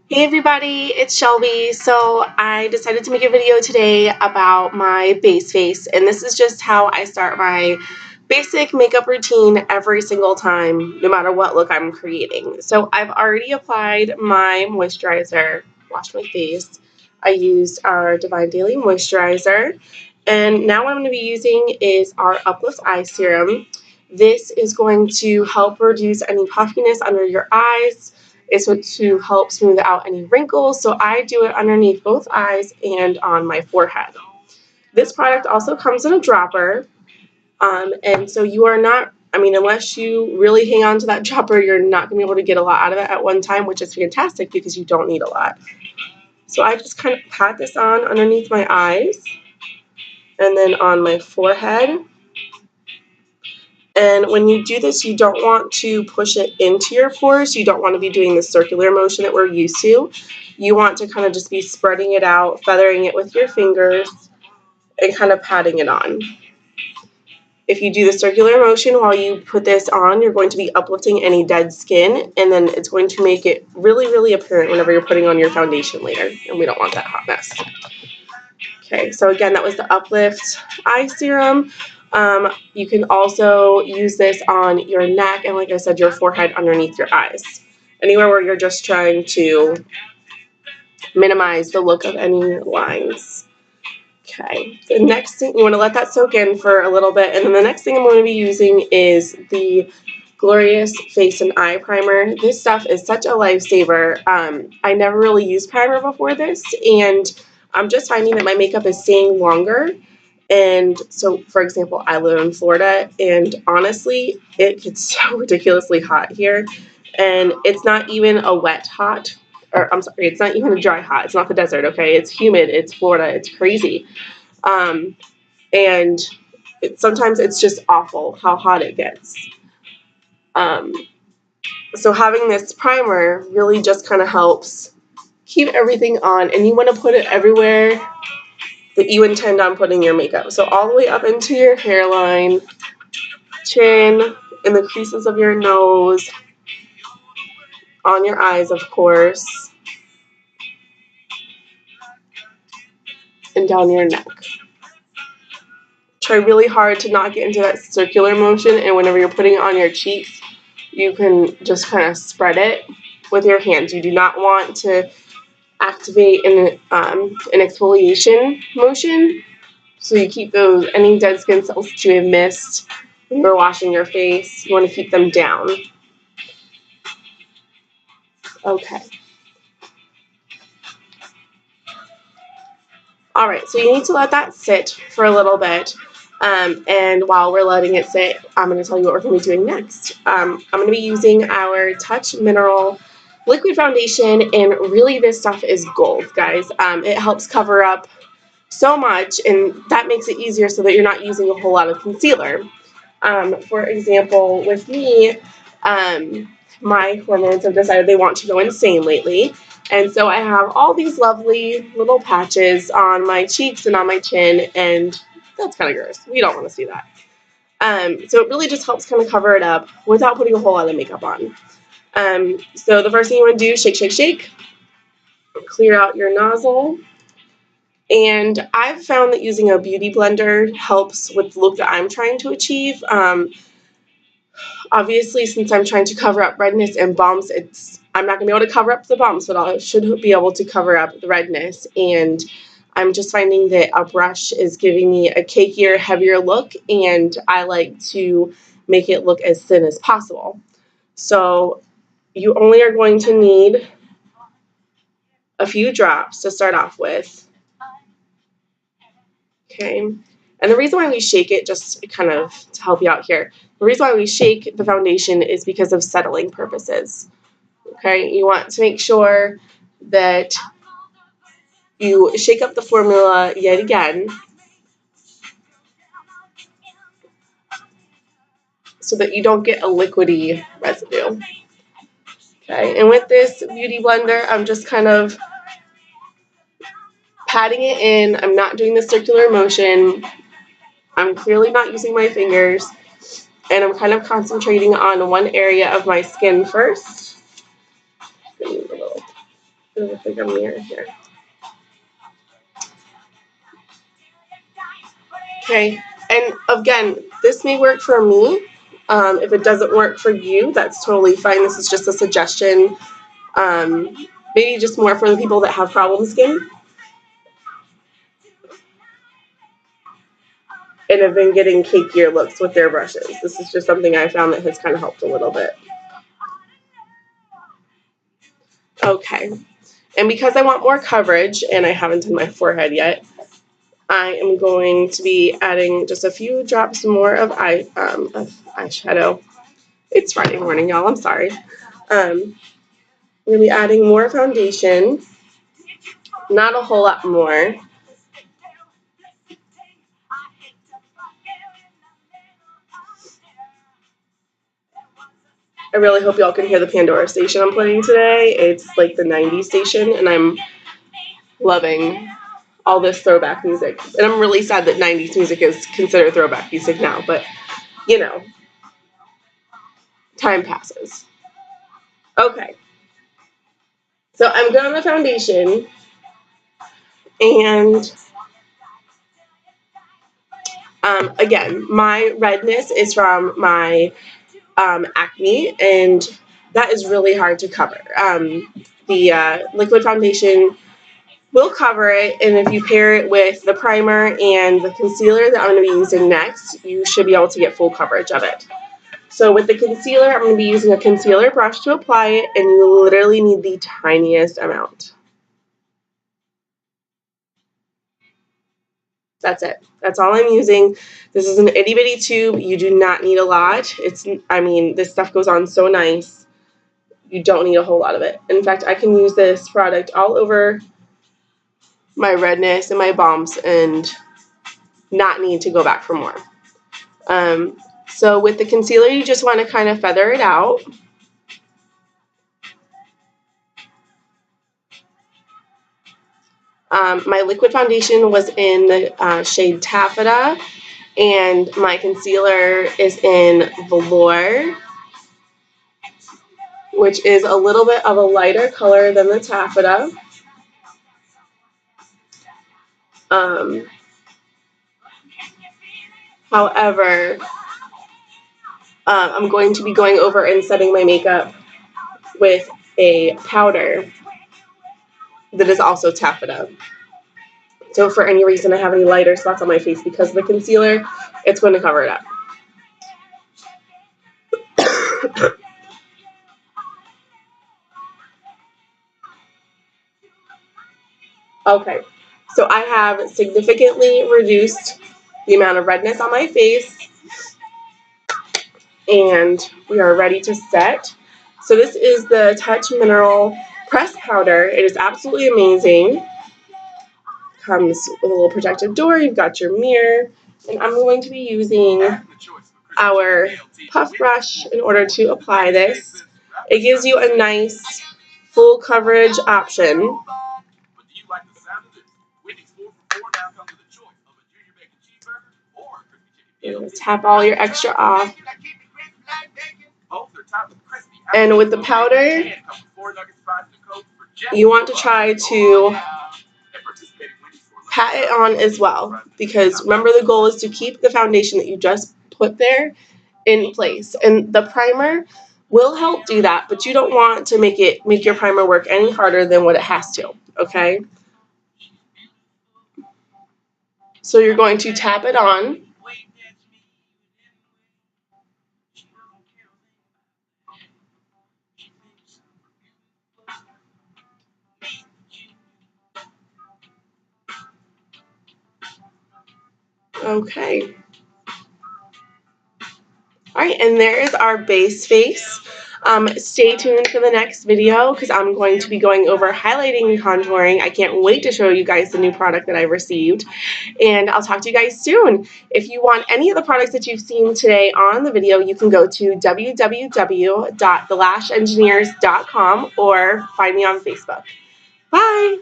Hey everybody, it's Shelby. So I decided to make a video today about my base face, and this is just how I start my basic makeup routine every single time, no matter what look I'm creating. So I've already applied my moisturizer, washed my face. I used our Divine Daily Moisturizer, and now what I'm going to be using is our Uplift Eye Serum. This is going to help reduce any puffiness under your eyes. It's to help smooth out any wrinkles, so I do it underneath both eyes and on my forehead. This product also comes in a dropper, and so you are not, unless you really hang on to that dropper, you're not going to be able to get a lot out of it at one time, which is fantastic because you don't need a lot. So I just kind of pat this on underneath my eyes and then on my forehead. And when you do this, you don't want to push it into your pores. You don't want to be doing the circular motion that we're used to. You want to kind of just be spreading it out, feathering it with your fingers, and kind of patting it on. If you do the circular motion while you put this on, you're going to be uplifting any dead skin, and then it's going to make it really, really apparent whenever you're putting on your foundation later, and we don't want that hot mess. Okay, so again, that was the Uplift Eye Serum. You can also use this on your neck and, like I said, your forehead underneath your eyes. Anywhere where you're just trying to minimize the look of any lines. Okay, the next thing, you want to let that soak in for a little bit, and then the next thing I'm going to be using is the Glorious Face and Eye Primer. This stuff is such a lifesaver. I never really used primer before this, and I'm just finding that my makeup is staying longer. And so, for example, I live in Florida, and honestly, it gets so ridiculously hot here. And it's not even a wet hot, or I'm sorry, it's not even a dry hot. It's not the desert, okay? It's humid. It's Florida. It's crazy. And sometimes it's just awful how hot it gets. So having this primer really just kind of helps keep everything on, and you want to put it everywhere that you intend on putting your makeup. So all the way up into your hairline, chin, in the creases of your nose, on your eyes, of course, and down your neck. Try really hard to not get into that circular motion, and whenever you're putting it on your cheeks, you can just kind of spread it with your hands. You do not want to activate an exfoliation motion, so you keep those any dead skin cells that you have missed when you're washing your face. You want to keep them down. Okay. All right, so you need to let that sit for a little bit. And while we're letting it sit, I'm going to tell you what we're going to be doing next. I'm going to be using our Touch Mineral Liquid Foundation, and really this stuff is gold, guys. It helps cover up so much, and that makes it easier so that you're not using a whole lot of concealer. For example, with me, my hormones have decided they want to go insane lately. And so I have all these lovely little patches on my cheeks and on my chin, and that's kind of gross. We don't want to see that. So it really just helps kind of cover it up without putting a whole lot of makeup on. So the first thing you want to do, shake, shake, shake. Clear out your nozzle. And I've found that using a beauty blender helps with the look that I'm trying to achieve. Obviously, since I'm trying to cover up redness and bumps, I'm not going to be able to cover up the bumps, but I should be able to cover up the redness. And I'm just finding that a brush is giving me a cakier, heavier look, and I like to make it look as thin as possible. So you only are going to need a few drops to start off with. Okay. And the reason why we shake it, just kind of to help you out here, the reason why we shake the foundation is because of settling purposes. Okay, you want to make sure that you shake up the formula yet again so that you don't get a liquidy residue. Okay, and with this beauty blender, I'm just kind of patting it in. I'm not doing the circular motion. I'm clearly not using my fingers. And I'm kind of concentrating on one area of my skin first. A little It looks like a mirror here. Okay, and again, this may work for me. If it doesn't work for you, that's totally fine. This is just a suggestion. Maybe just more for the people that have problem skin and have been getting cakier looks with their brushes. This is just something I found that has kind of helped a little bit. Okay, and because I want more coverage, and I haven't done my forehead yet, I am going to be adding just a few drops more of eyeshadow. It's Friday morning, y'all. I'm sorry. I'm going to be adding more foundation, not a whole lot more. I really hope y'all can hear the Pandora station I'm playing today. It's like the 90s station, and I'm loving all this throwback music. And I'm really sad that 90s music is considered throwback music now, but, you know, time passes. Okay. So I'm good on the foundation, and again, my redness is from my acne, and that is really hard to cover. The liquid foundation will cover it, and if you pair it with the primer and the concealer that I'm going to be using next, you should be able to get full coverage of it. So with the concealer, I'm going to be using a concealer brush to apply it, and you literally need the tiniest amount. That's it. That's all I'm using. This is an itty bitty tube. You do not need a lot. I mean, this stuff goes on so nice. You don't need a whole lot of it. In fact, I can use this product all over my redness and my bumps and not need to go back for more. So with the concealer, you just want to kind of feather it out. My liquid foundation was in the shade Taffeta, and my concealer is in Velour, which is a little bit of a lighter color than the Taffeta. However, I'm going to be going over and setting my makeup with a powder that is also Taffeta. So for any reason I have any lighter spots on my face because of the concealer, it's going to cover it up. Okay, so I have significantly reduced the amount of redness on my face, and we are ready to set. So this is the Touch Mineral Press Powder. It is absolutely amazing. Comes with a little protective door. You've got your mirror, and I'm going to be using our puff brush in order to apply this. It gives you a nice full coverage option. You're going to tap all your extra off. And with the powder, you want to try to pat it on as well, because remember, the goal is to keep the foundation that you just put there in place. And the primer will help do that, but you don't want to make your primer work any harder than what it has to, okay? So you're going to tap it on. Okay. All right, and there is our base face. Stay tuned for the next video because I'm going to be going over highlighting and contouring. I can't wait to show you guys the new product that I received, and I'll talk to you guys soon. If you want any of the products that you've seen today on the video, you can go to www.thelashengineers.com or find me on Facebook. Bye!